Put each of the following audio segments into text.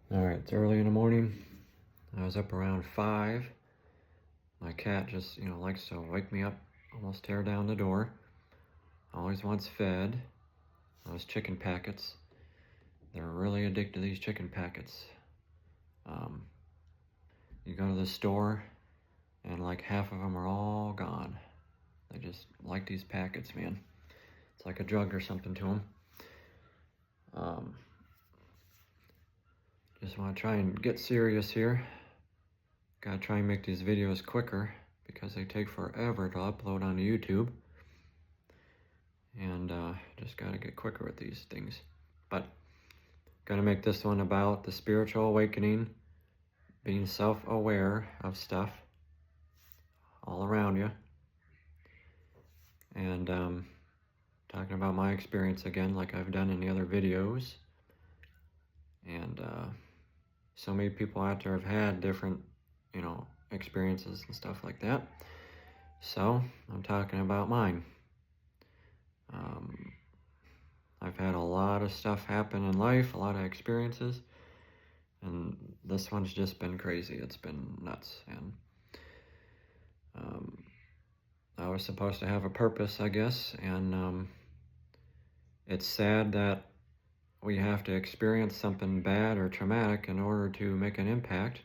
Alright, it's early in the morning. I was up around 5. My cat just, likes to wake me up, almost tear down the door. Always wants fed. Those chicken packets. They're really addicted to these chicken packets. You go to the store and like half of them are all gone. They just like these packets, man. It's like a drug or something to them. Just want to try and get serious here. Gotta try and make these videos quicker because they take forever to upload onto YouTube. And just gotta get quicker with these things. But gonna make this one about the spiritual awakening, being self-aware of stuff all around you. And talking about my experience again, like I've done in the other videos. And so many people out there have had different, experiences and stuff like that. So I'm talking about mine. I've had a lot of stuff happen in life, a lot of experiences, and this one's just been crazy. It's been nuts, and I was supposed to have a purpose, I guess, and it's sad that we have to experience something bad or traumatic in order to make an impact,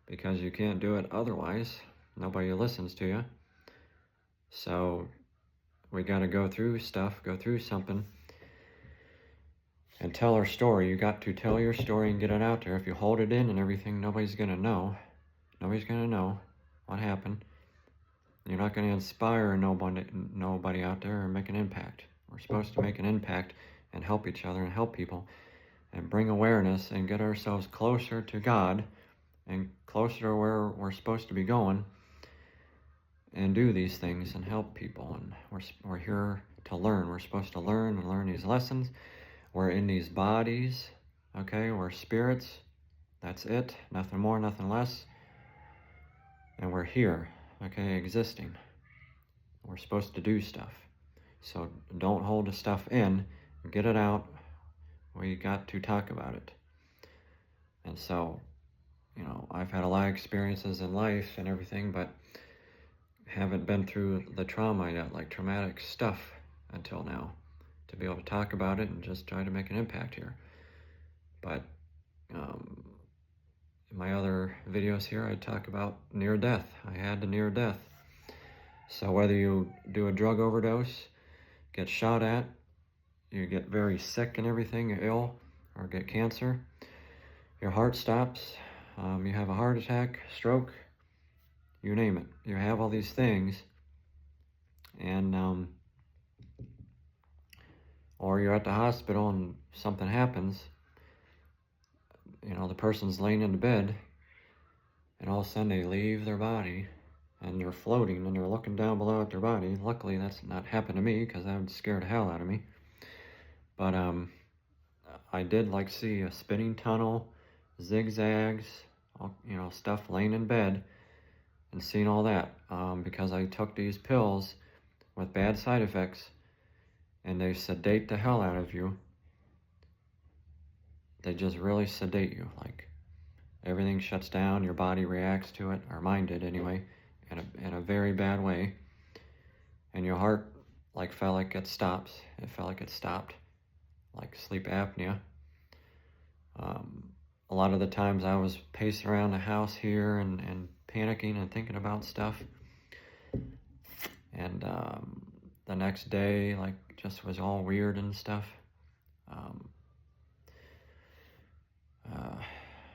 because you can't do it otherwise. Nobody listens to you. So we got to go through something, and tell our story. You got to tell your story and get it out there. If you hold it in and everything, nobody's gonna know. Nobody's gonna know what happened. You're not gonna inspire nobody out there or make an impact. We're supposed to make an impact and help each other and help people and bring awareness and get ourselves closer to God and closer to where we're supposed to be going, and do these things and help people. And we're here to learn. We're supposed to learn and learn these lessons. We're in these bodies, okay? We're spirits. That's it. Nothing more, nothing less. And we're here, okay, existing. We're supposed to do stuff. So don't hold the stuff in. Get it out. We got to talk about it. And so, I've had a lot of experiences in life and everything, but haven't been through the trauma yet, like traumatic stuff until now, to be able to talk about it and just try to make an impact here. But in my other videos here, I talk about near death. I had the near death. So whether you do a drug overdose, get shot at, you get very sick and everything, you're ill, or get cancer, your heart stops, you have a heart attack, stroke, you name it. You have all these things, and or you're at the hospital and something happens, the person's laying in the bed, and all of a sudden they leave their body, and they're floating, and they're looking down below at their body. Luckily, that's not happened to me, because that would scare the hell out of me. But I did see a spinning tunnel, zigzags, stuff laying in bed, and seeing all that, because I took these pills with bad side effects, and they sedate the hell out of you. They just really sedate you. Everything shuts down, your body reacts to it, or mine did anyway, in a very bad way. And your heart felt like it stops. It felt like it stopped, like sleep apnea. A lot of the times I was pacing around the house here and panicking and thinking about stuff. And the next day, just was all weird and stuff.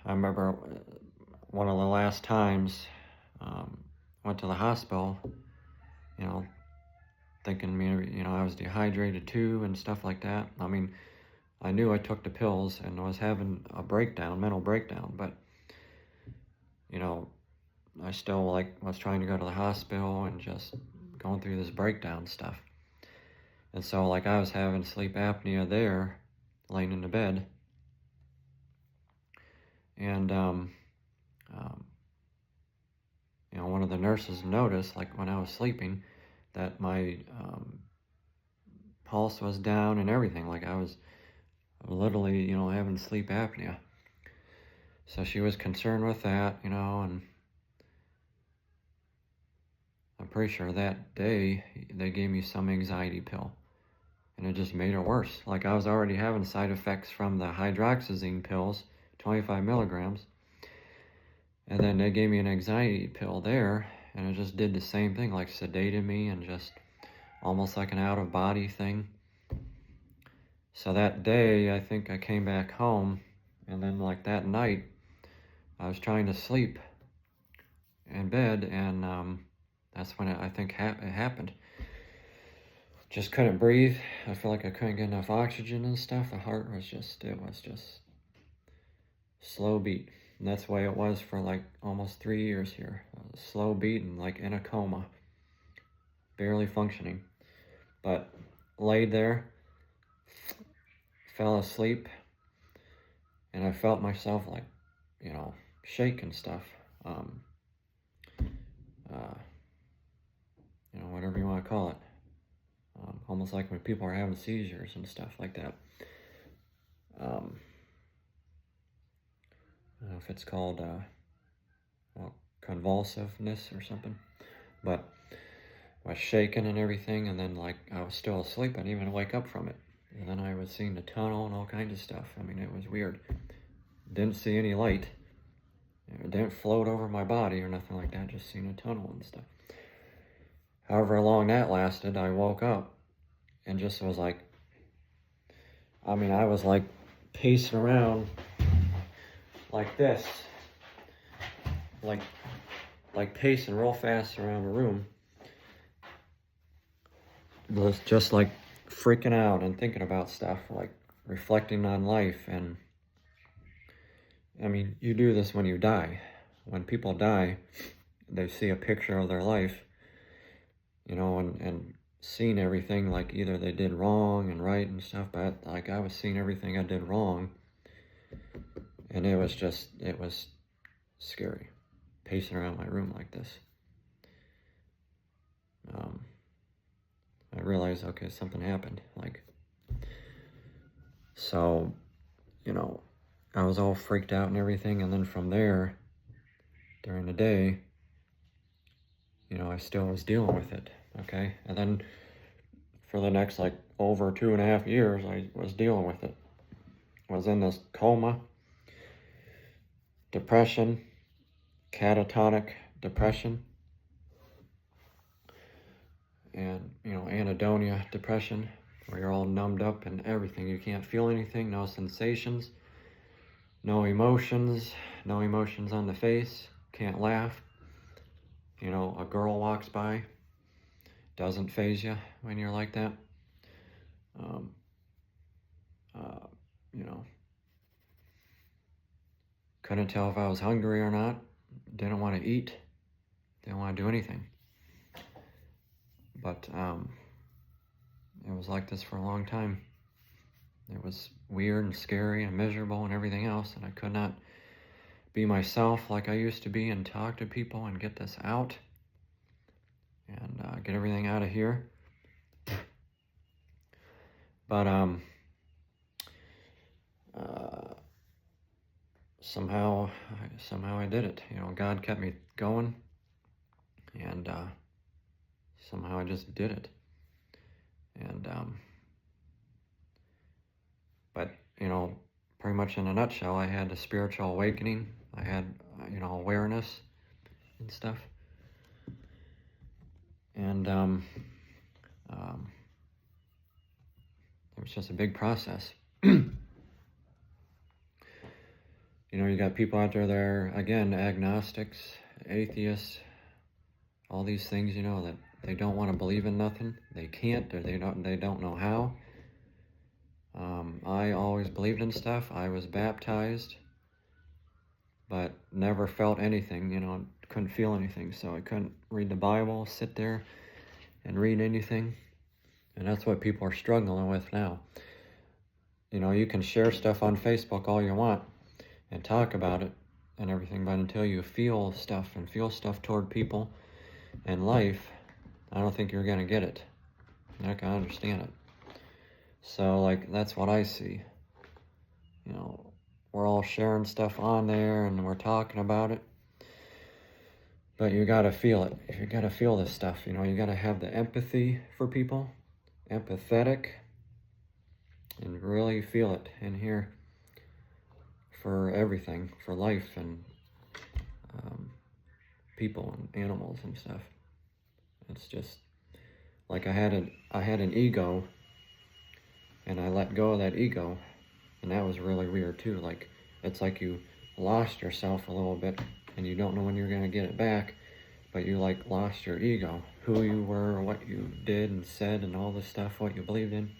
I remember one of the last times, went to the hospital, thinking maybe, I was dehydrated too and stuff like that. I mean, I knew I took the pills and was having a mental breakdown, but, I still was trying to go to the hospital and just going through this breakdown stuff. And so I was having sleep apnea there, laying in the bed. And, one of the nurses noticed, when I was sleeping, that my pulse was down and everything. I was literally, having sleep apnea. So she was concerned with that, you know, and I'm pretty sure that day they gave me some anxiety pill, and it just made it worse. Like, I was already having side effects from the hydroxyzine pills, 25 milligrams, and then they gave me an anxiety pill there, and it just did the same thing, like sedated me and just almost like an out-of-body thing. So that day, I think I came back home, and then like that night, I was trying to sleep in bed, and that's when I think it happened. Just couldn't breathe. I felt like I couldn't get enough oxygen and stuff. The heart was just, it was just slow beat. And that's the way it was for like almost 3 years here. Slow beat and like in a coma, barely functioning. But laid there, fell asleep, and I felt myself like, you know, shake and stuff. You know, whatever you want to call it. Almost like when people are having seizures and stuff like that. I don't know if it's called well, convulsiveness or something, but I was shaking and everything, and then like I was still asleep. I didn't even wake up from it. And then I was seeing the tunnel and all kinds of stuff. I mean, it was weird. Didn't see any light. It didn't float over my body or nothing like that, just seeing a tunnel and stuff. However long that lasted, I woke up and just was like, I mean, I was like pacing around like this, like pacing real fast around the room. Was just like freaking out and thinking about stuff, like reflecting on life. And I mean, you do this when you die. When people die, they see a picture of their life, you know, and seeing everything, like either they did wrong and right and stuff, but like I was seeing everything I did wrong, and it was scary, pacing around my room like this. I realized, okay, something happened, like, so, you know, I was all freaked out and everything, and then from there, during the day, you know, I still was dealing with it, okay? And then for the next, like, over 2.5 years, I was dealing with it. I was in this coma, depression, catatonic depression, and, you know, anhedonia depression, where you're all numbed up and everything. You can't feel anything, no sensations, no emotions on the face, can't laugh. You know, a girl walks by, doesn't faze you when you're like that. You know, couldn't tell if I was hungry or not, didn't want to eat, didn't want to do anything. But it was like this for a long time. It was weird and scary and miserable and everything else, and I could not be myself like I used to be and talk to people and get this out and get everything out of here. But somehow I did it. You know, God kept me going, and somehow I just did it. And but you know, pretty much in a nutshell, I had a spiritual awakening. I had, you know, awareness and stuff. And it was just a big process. You know, you got people out there that are, again, agnostics, atheists, all these things, you know, that they don't want to believe in nothing. They can't, or they don't know how. I always believed in stuff. I was baptized, but never felt anything, you know, couldn't feel anything. So I couldn't read the Bible, sit there and read anything. And that's what people are struggling with now. You know, you can share stuff on Facebook all you want and talk about it and everything, but until you feel stuff and feel stuff toward people and life, I don't think you're going to get it. You're not going to understand it. So, like, that's what I see. You know, we're all sharing stuff on there and we're talking about it. But you gotta feel it. You gotta feel this stuff, you know. You gotta have the empathy for people, empathetic, and really feel it in here for everything, for life and people and animals and stuff. It's just like I had an ego, and I let go of that ego, and that was really weird too. Like, it's like you lost yourself a little bit, and you don't know when you're gonna get it back, but you like lost your ego, who you were, what you did and said, and all this stuff, what you believed in,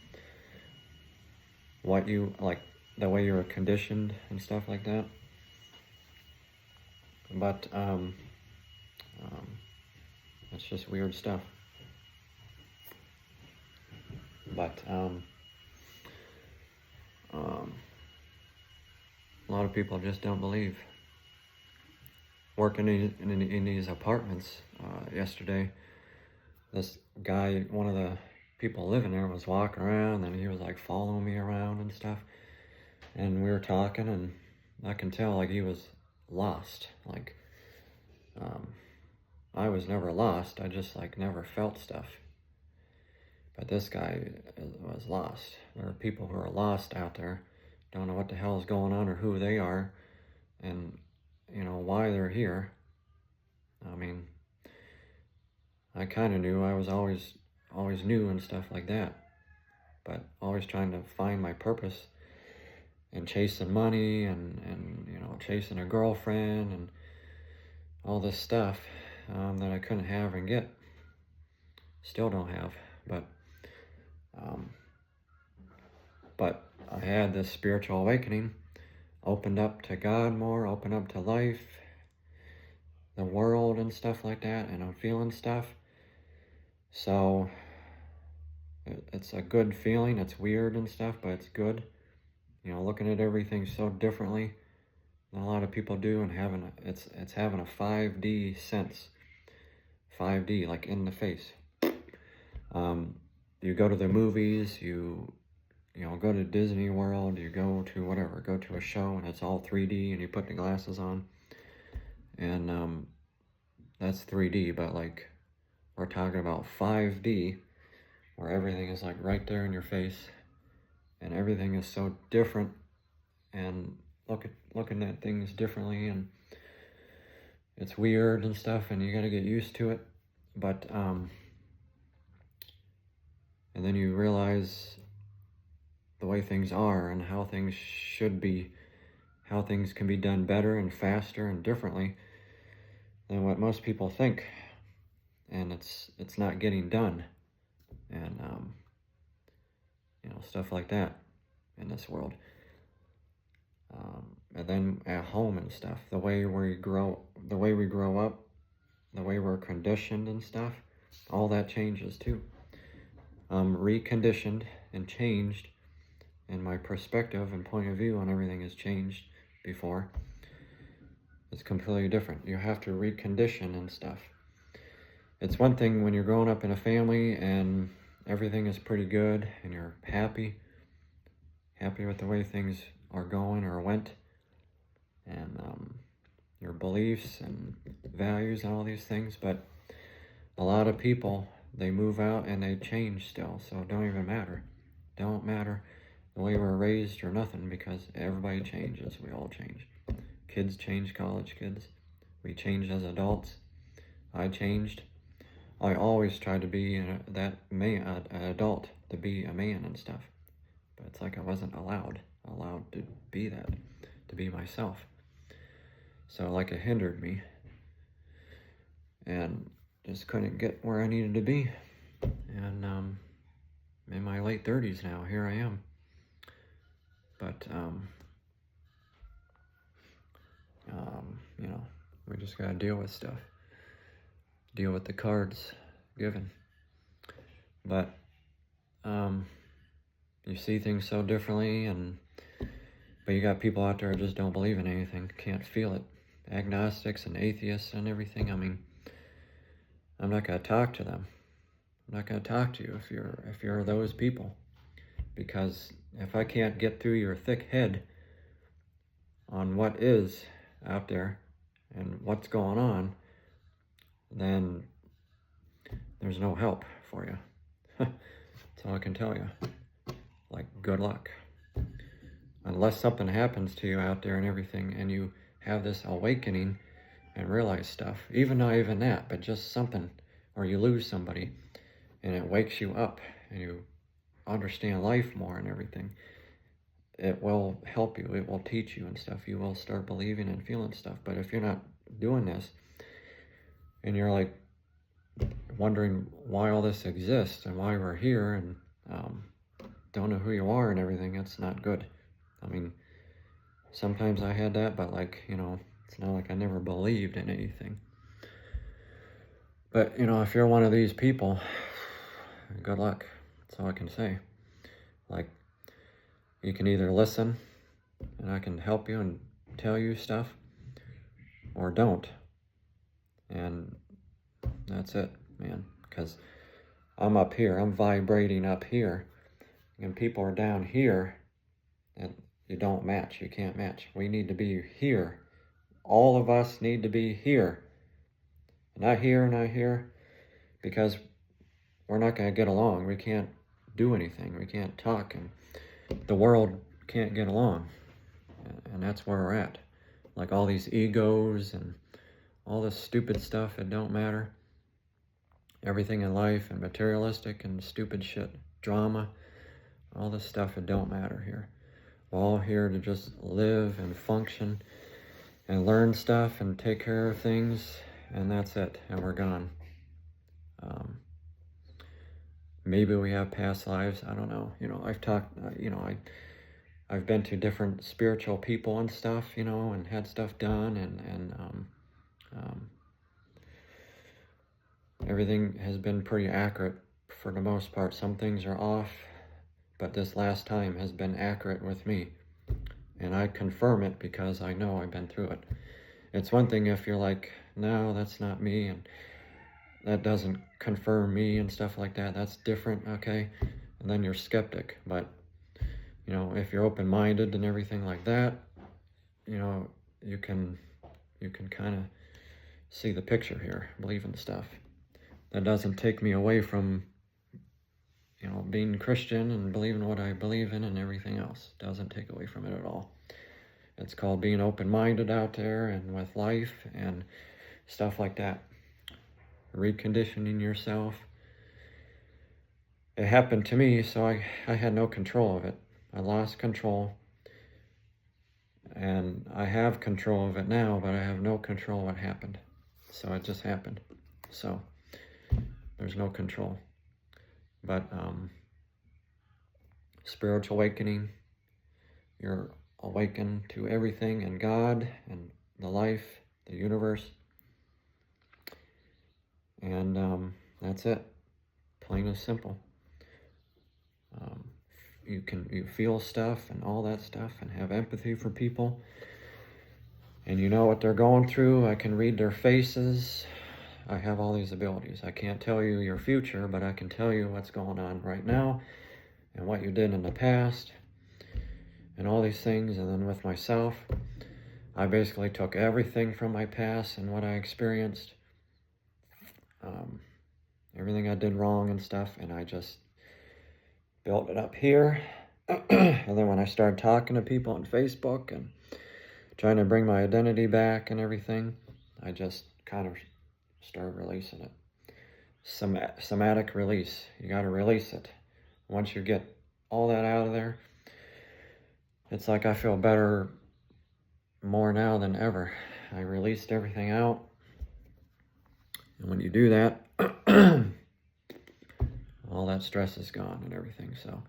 what you like, the way you were conditioned and stuff like that. But it's just weird stuff. But a lot of people just don't believe. Working in these apartments yesterday, this guy, one of the people living there, was walking around, and he was like following me around and stuff, and we were talking, and I can tell like he was lost. Like I was never lost, I just like never felt stuff. But this guy was lost. There are people who are lost out there, don't know what the hell is going on or who they are, and you know why they're here. I mean, I kind of knew. I was always knew and stuff like that, but always trying to find my purpose and chasing money and you know, chasing a girlfriend and all this stuff that I couldn't have and get. Still don't have, but I had this spiritual awakening, opened up to God more, opened up to life, the world and stuff like that, and I'm feeling stuff. So it's a good feeling. It's weird and stuff, but it's good. You know, looking at everything so differently than a lot of people do, and it's having a 5D sense. 5D, like in the face. You go to the movies, you know, go to Disney World, you go to whatever, go to a show, and it's all 3D, and you put the glasses on, and that's 3D, but like, we're talking about 5D, where everything is like right there in your face, and everything is so different, and looking at things differently, and it's weird and stuff, and you gotta get used to it, but and then you realize the way things are and how things should be, how things can be done better and faster and differently than what most people think, and it's not getting done, and you know, stuff like that in this world. And then at home and stuff, the way we grow up, the way we're conditioned and stuff, all that changes too. Reconditioned and changed, and my perspective and point of view on everything has changed before. It's completely different. You have to recondition and stuff. It's one thing when you're growing up in a family and everything is pretty good and you're happy with the way things are going or went, and your beliefs and values and all these things. But a lot of people, they move out and they change still, so it don't even matter. Don't matter the way we're raised or nothing, because everybody changes. We all change. Kids change, college kids. We change as adults. I changed. I always tried to be an adult, to be a man and stuff. But it's like I wasn't allowed to be that, to be myself. So like it hindered me, and just couldn't get where I needed to be. And in my late 30s now, here I am. But you know, we just gotta deal with stuff. Deal with the cards given. But you see things so differently, but you got people out there who just don't believe in anything, can't feel it. Agnostics and atheists and everything. I mean, I'm not gonna talk to them. I'm not gonna talk to you if you're those people, because if I can't get through your thick head on what is out there and what's going on, then there's no help for you. That's all I can tell you. Like, good luck. Unless something happens to you out there and everything, and you have this awakening and realize stuff, even not even that, but just something, or you lose somebody, and it wakes you up, and you understand life more and everything, it will help you, it will teach you and stuff. You will start believing and feeling stuff. But if you're not doing this, and you're like wondering why all this exists and why we're here, and don't know who you are and everything, it's not good. I mean, sometimes I had that, but like, you know, it's not like I never believed in anything. But, you know, if you're one of these people, good luck. That's all I can say. Like, you can either listen, and I can help you and tell you stuff, or don't. And that's it, man. Because I'm up here, I'm vibrating up here, and people are down here, and you don't match, you can't match. We need to be here. All of us need to be here. Not here, because we're not going to get along. We can't do anything. We can't talk, and the world can't get along. And that's where we're at. Like all these egos and all this stupid stuff, it don't matter. Everything in life and materialistic and stupid shit, drama, all this stuff, it don't matter here. We're all here to just live and function and learn stuff and take care of things, and that's it, and we're gone. Maybe we have past lives, I don't know. You know, I've talked, you know, I've been to different spiritual people and stuff, you know, and had stuff done, and everything has been pretty accurate for the most part. Some things are off, but this last time has been accurate with me. And I confirm it because I know I've been through it. It's one thing if you're like, no, that's not me, and that doesn't confirm me and stuff like that. That's different, okay? And then you're skeptic. But, you know, if you're open-minded and everything like that, you know, you can kind of see the picture here, believe in stuff. That doesn't take me away from, you know, being Christian and believing what I believe in and everything else. Doesn't take away from it at all. It's called being open-minded out there and with life and stuff like that. Reconditioning yourself. It happened to me, so I had no control of it. I lost control. And I have control of it now, but I have no control of what happened. So it just happened. So there's no control. But spiritual awakening, you're awakened to everything and God and the life, the universe. And that's it. Plain and simple. You feel stuff and all that stuff and have empathy for people. And you know what they're going through. I can read their faces. I have all these abilities. I can't tell you your future, but I can tell you what's going on right now and what you did in the past and all these things. And then with myself, I basically took everything from my past and what I experienced, everything I did wrong and stuff, and I just built it up here. And then when I started talking to people on Facebook and trying to bring my identity back and everything, I just kind of started releasing it. Somatic release. You got to release it. Once you get all that out of there, it's like I feel better more now than ever. I released everything out. And when you do that, all that stress is gone and everything. So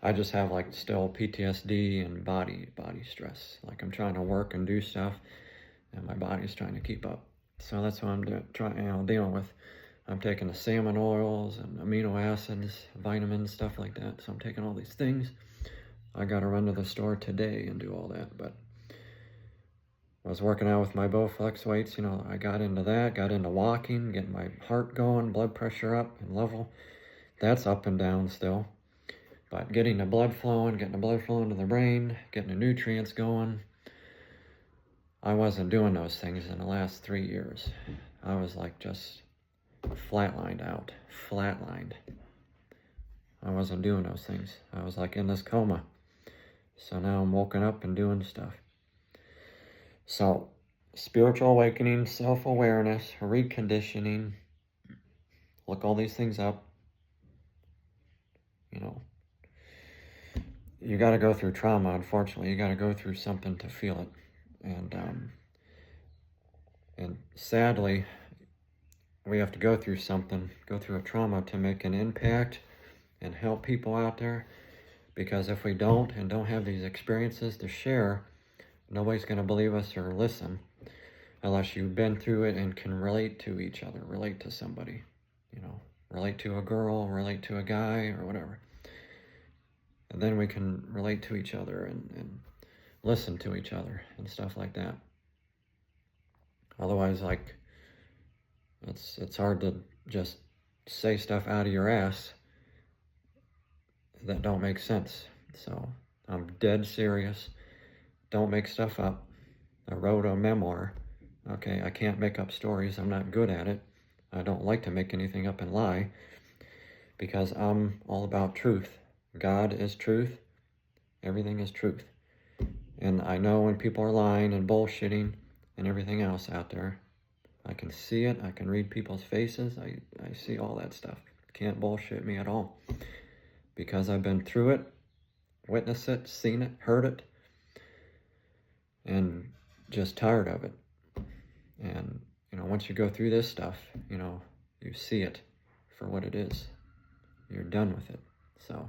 I just have like still PTSD and body stress. Like I'm trying to work and do stuff, and my body's trying to keep up. So that's what I'm dealing with. I'm taking the salmon oils and amino acids, vitamins, stuff like that. So I'm taking all these things. I got to run to the store today and do all that. But I was working out with my Bowflex weights. You know, I got into that, got into walking, getting my heart going, blood pressure up and level. That's up and down still. But getting the blood flowing, getting the blood flowing to the brain, getting the nutrients going, I wasn't doing those things in the last 3 years. I was like just flatlined out, flatlined. I wasn't doing those things. I was like in this coma. So now I'm woken up and doing stuff. So, spiritual awakening, self-awareness, reconditioning. Look all these things up. You know, you got to go through trauma, unfortunately. You got to go through something to feel it. And sadly, we have to go through something, go through a trauma to make an impact and help people out there. Because if we don't and don't have these experiences to share, nobody's going to believe us or listen unless you've been through it and can relate to each other, relate to somebody, you know, relate to a girl, relate to a guy or whatever. And then we can relate to each other and listen to each other and stuff like that. Otherwise, like, it's hard to just say stuff out of your ass that don't make sense. So I'm dead serious. Don't make stuff up. I wrote a memoir. Okay, I can't make up stories. I'm not good at it. I don't like to make anything up and lie because I'm all about truth. God is truth. Everything is truth. And I know when people are lying and bullshitting and everything else out there. I can see it. I can read people's faces. I see all that stuff. Can't bullshit me at all. Because I've been through it, witnessed it, seen it, heard it, and just tired of it. And, you know, once you go through this stuff, you know, you see it for what it is. You're done with it. So,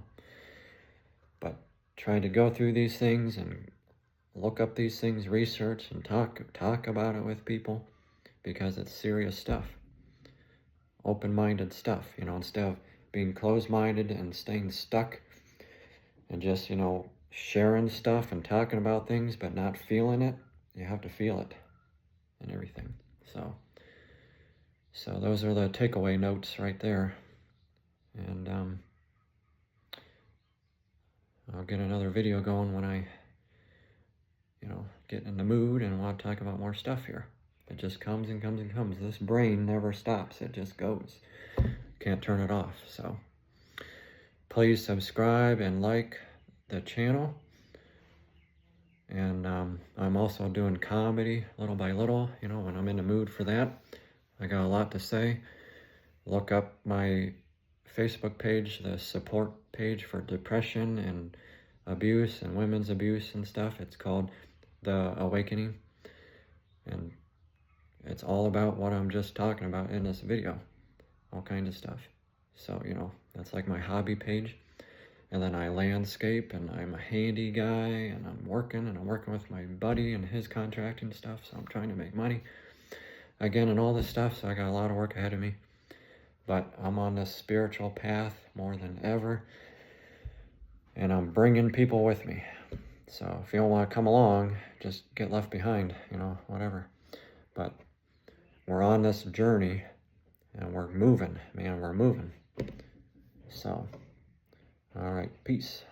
but trying to go through these things and look up these things, research and talk about it with people, because it's serious stuff. Open-minded stuff, you know, instead of being closed-minded and staying stuck and just, you know, sharing stuff and talking about things but not feeling it. You have to feel it and everything. So those are the takeaway notes right there. And I'll get another video going when I, you know, get in the mood and want to talk about more stuff here. It just comes and comes and comes. This brain never stops. It just goes. Can't turn it off. So please subscribe and like the channel. And I'm also doing comedy little by little, you know, when I'm in the mood for that. I got a lot to say. Look up my Facebook page, the support page for depression and abuse and women's abuse and stuff. It's called The Awakening. And it's all about what I'm just talking about in this video. All kinds of stuff. So, you know, that's like my hobby page. And then I landscape, and I'm a handy guy, and I'm working with my buddy and his contracting stuff. So I'm trying to make money again and all this stuff. So I got a lot of work ahead of me. But I'm on this spiritual path more than ever. And I'm bringing people with me. So if you don't want to come along, just get left behind, you know, whatever. But we're on this journey, and we're moving, man, we're moving. So, all right, peace.